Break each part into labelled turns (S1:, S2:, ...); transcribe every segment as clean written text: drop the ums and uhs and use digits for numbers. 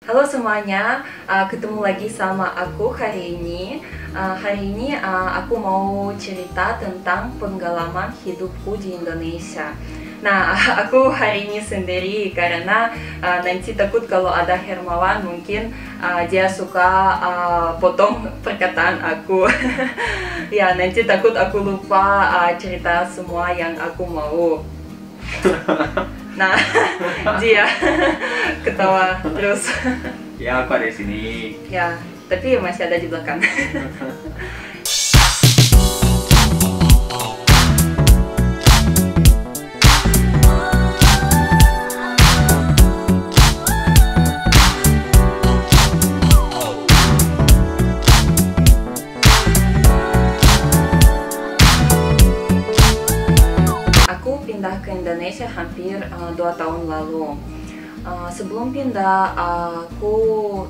S1: Halo semuanya, ketemu lagi sama aku hari ini. Aku mau cerita tentang pengalaman hidupku di Indonesia. Nah, aku hari ini sendiri karena nanti takut kalau ada Hermawan mungkin dia suka potong perkataan aku. Ya, nanti takut aku lupa cerita semua yang aku mau. Nah, dia ketawa terus.
S2: Ya, aku ada di sini.
S1: Ya, tapi masih ada di belakang. Aku pindah ke Indonesia hampir 2 tahun lalu. Sebelum pindah, aku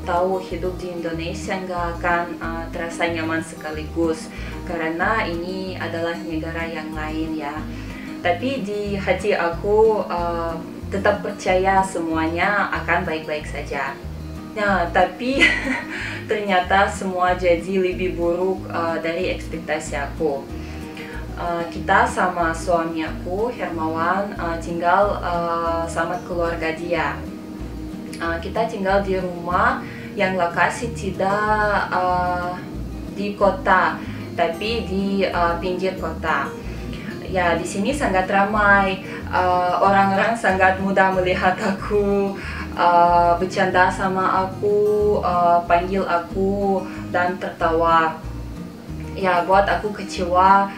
S1: tahu hidup di Indonesia nggak akan terasa nyaman sekaligus karena ini adalah negara yang lain ya. Tapi di hati aku tetap percaya semuanya akan baik-baik saja. Nah, tapi ternyata semua jadi lebih buruk dari ekspektasi aku. Kita sama suami aku, Hermawan, tinggal sama keluarga dia. Kita tinggal di rumah yang lokasi tidak di kota, tapi di pinggir kota. Ya, di sini sangat ramai. Orang-orang sangat mudah melihat aku, bercanda sama aku, panggil aku, dan tertawa. Ya, buat aku kecewa.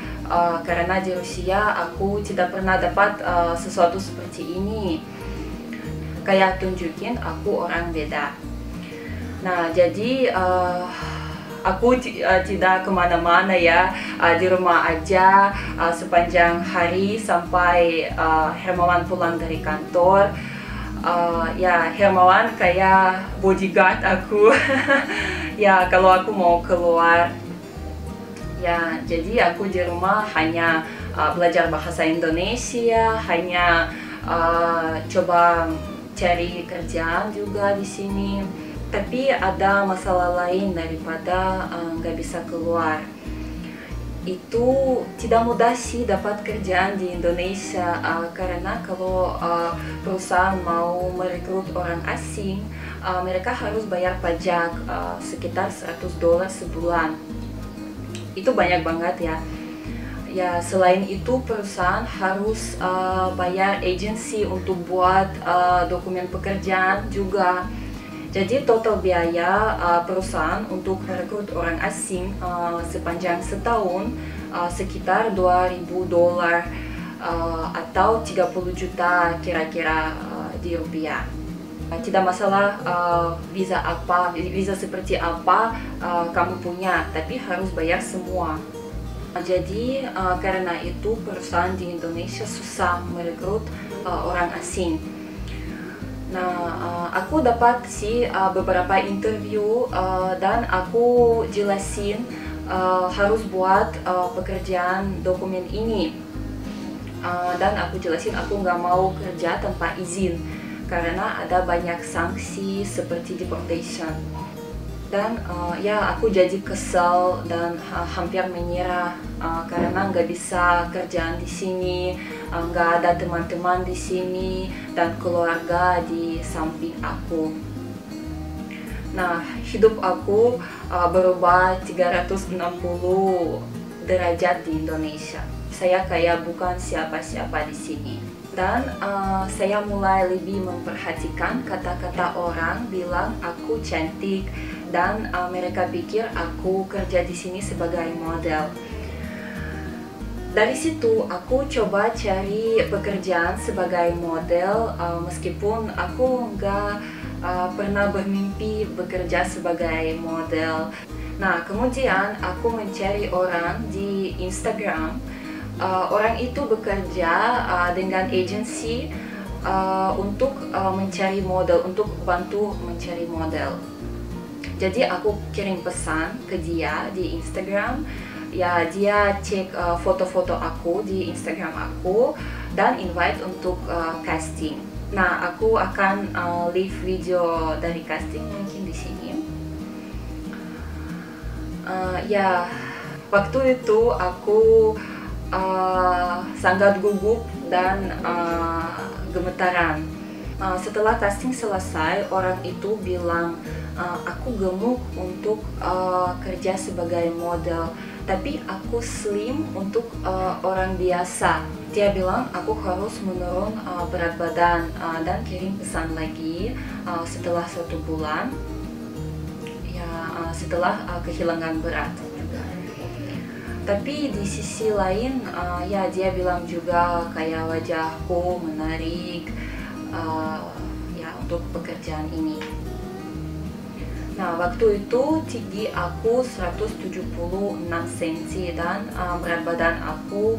S1: Karena di Rusia aku tidak pernah dapat sesuatu seperti ini, kayak tunjukin aku orang beda. Nah, jadi aku tidak kemana-mana ya, di rumah aja sepanjang hari sampai Hermawan pulang dari kantor. Ya, Hermawan kayak bodyguard aku. Ya, kalau aku mau keluar. Ya, jadi aku di rumah hanya belajar bahasa Indonesia, hanya coba cari kerjaan juga di sini. Tapi ada masalah lain daripada nggak bisa keluar. Itu tidak mudah sih dapat kerjaan di Indonesia karena kalau perusahaan mau merekrut orang asing, mereka harus bayar pajak sekitar $100 sebulan. Itu banyak banget ya. Ya, selain itu perusahaan harus bayar agensi untuk buat dokumen pekerjaan juga. Jadi total biaya perusahaan untuk merekrut orang asing sepanjang setahun sekitar $2.000 atau 30 juta kira-kira di rupiah. Tidak masalah visa seperti apa kamu punya, tapi harus bayar semua. Jadi karena itu perusahaan di Indonesia susah merekrut orang asing. Nah, aku dapat sih beberapa interview dan aku jelasin harus buat pekerjaan dokumen ini. Dan aku jelasin aku nggak mau kerja tanpa izin karena ada banyak sanksi seperti deportation. Dan ya, aku jadi kesal dan hampir menyerah karena nggak bisa kerjaan di sini, nggak ada teman-teman di sini dan keluarga di samping aku. Nah, hidup aku berubah 360 derajat di Indonesia. Saya kayak bukan siapa-siapa di sini. Dan saya mulai lebih memperhatikan kata-kata orang bilang aku cantik dan mereka pikir aku kerja di sini sebagai model. Dari situ aku coba cari pekerjaan sebagai model meskipun aku nggak pernah bermimpi bekerja sebagai model. Nah, kemudian aku mencari orang di Instagram. Orang itu bekerja dengan agensi untuk mencari model, untuk bantu mencari model. Jadi aku kirim pesan ke dia di Instagram. Ya, dia cek foto-foto aku di Instagram aku dan invite untuk casting. Nah, aku akan leave video dari casting mungkin di sini. Ya, waktu itu aku sangat gugup dan gemetaran. Setelah casting selesai, orang itu bilang aku gemuk untuk kerja sebagai model, tapi aku slim untuk orang biasa. Dia bilang aku harus menurun berat badan dan kirim pesan lagi setelah 1 bulan. Setelah kehilangan berat. Tapi di sisi lain, ya dia bilang juga kayak wajahku menarik ya untuk pekerjaan ini. Nah, waktu itu tinggi aku 176 cm dan berat badan aku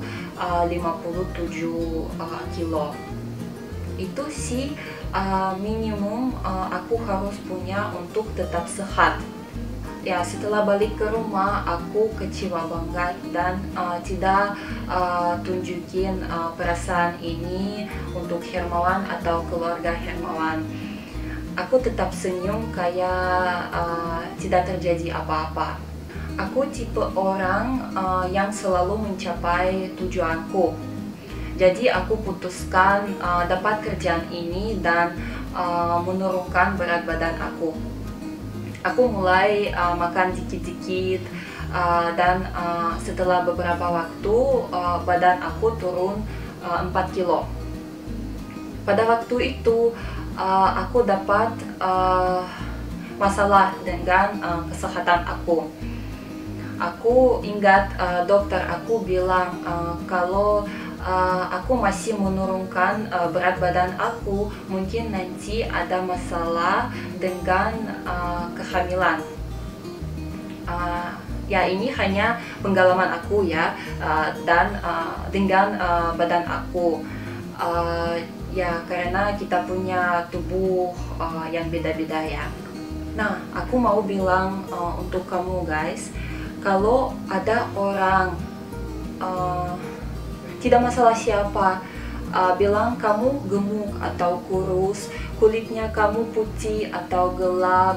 S1: 57 kilo. Itu sih minimum aku harus punya untuk tetap sehat. Ya, setelah balik ke rumah aku kecewa banget dan tidak tunjukin perasaan ini untuk Hermawan atau keluarga Hermawan. Aku tetap senyum kayak tidak terjadi apa-apa. Aku tipe orang yang selalu mencapai tujuanku. Jadi aku putuskan dapat kerjaan ini dan menurunkan berat badan aku. Aku mulai makan dikit-dikit dan setelah beberapa waktu badan aku turun 4 kilo. Pada waktu itu aku dapat masalah dengan kesehatan aku. Aku ingat dokter aku bilang kalau aku masih menurunkan berat badan aku, mungkin nanti ada masalah dengan kehamilan. Ya, ini hanya pengalaman aku ya, dan dengan badan aku. Ya, karena kita punya tubuh yang beda-beda ya. Nah, aku mau bilang untuk kamu guys, kalau ada orang tidak masalah siapa bilang kamu gemuk atau kurus, kulitnya kamu putih atau gelap,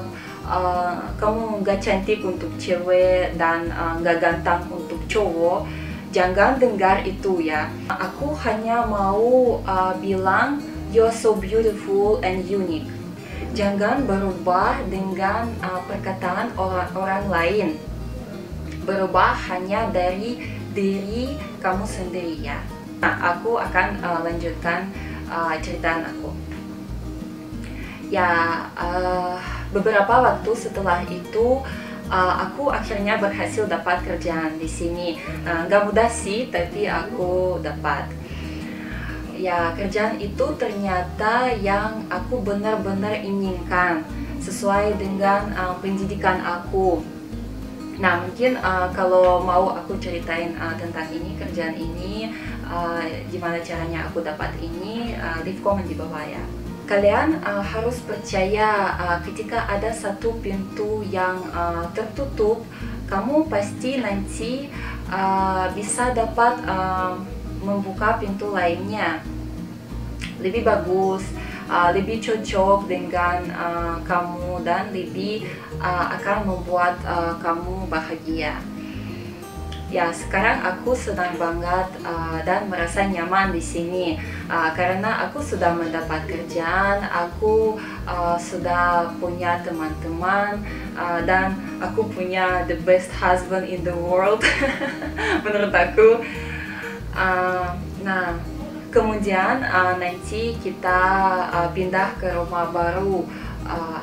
S1: kamu nggak cantik untuk cewek dan nggak ganteng untuk cowok, jangan dengar itu ya. Aku hanya mau bilang you're so beautiful and unique. Jangan berubah dengan perkataan orang lain. Berubah hanya dari diri kamu sendiri ya. Nah, aku akan lanjutkan cerita aku. Ya, beberapa waktu setelah itu aku akhirnya berhasil dapat kerjaan di sini. Gak mudah sih, tapi aku dapat. Ya, kerjaan itu ternyata yang aku benar-benar inginkan, sesuai dengan pendidikan aku. Nah, mungkin kalau mau aku ceritain tentang ini, kerjaan ini, gimana caranya aku dapat ini, leave comment di bawah ya. Kalian harus percaya ketika ada satu pintu yang tertutup, kamu pasti nanti bisa dapat membuka pintu lainnya. Lebih bagus, lebih cocok dengan kamu dan lebih akan membuat kamu bahagia. Ya, sekarang aku senang banget dan merasa nyaman di sini karena aku sudah mendapat kerjaan, aku sudah punya teman-teman dan aku punya the best husband in the world menurut aku. Nah, kemudian nanti kita pindah ke rumah baru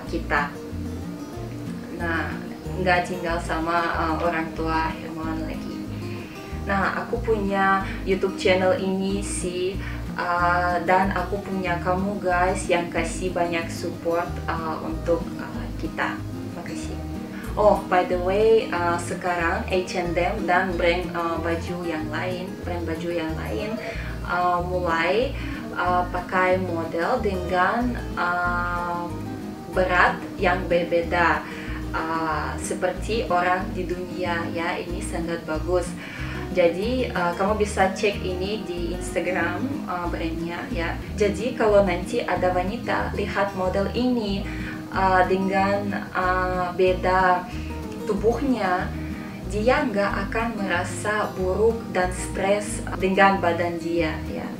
S1: kita. Nah, nggak tinggal sama orang tua Hermawan lagi. Nah, aku punya YouTube channel ini sih, dan aku punya kamu guys yang kasih banyak support untuk kita. Makasih. Oh, by the way, sekarang H&M dan brand baju yang lain mulai pakai model dengan berat yang berbeda seperti orang di dunia ya. Ini sangat bagus. Jadi kamu bisa cek ini di Instagram brandnya ya. Jadi kalau nanti ada wanita lihat model ini dengan beda tubuhnya, dia nggak akan merasa buruk dan stres dengan badan dia ya.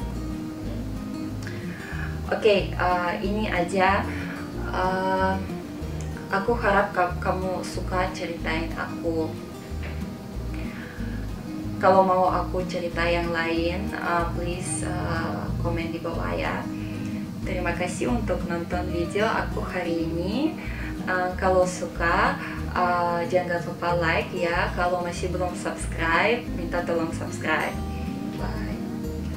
S1: Oke, ini aja. Aku harap kamu suka ceritain aku. Kalau mau aku cerita yang lain, please komen di bawah ya. Terima kasih untuk nonton video aku hari ini. Kalau suka, jangan lupa like ya. Kalau masih belum subscribe, minta tolong subscribe. Bye.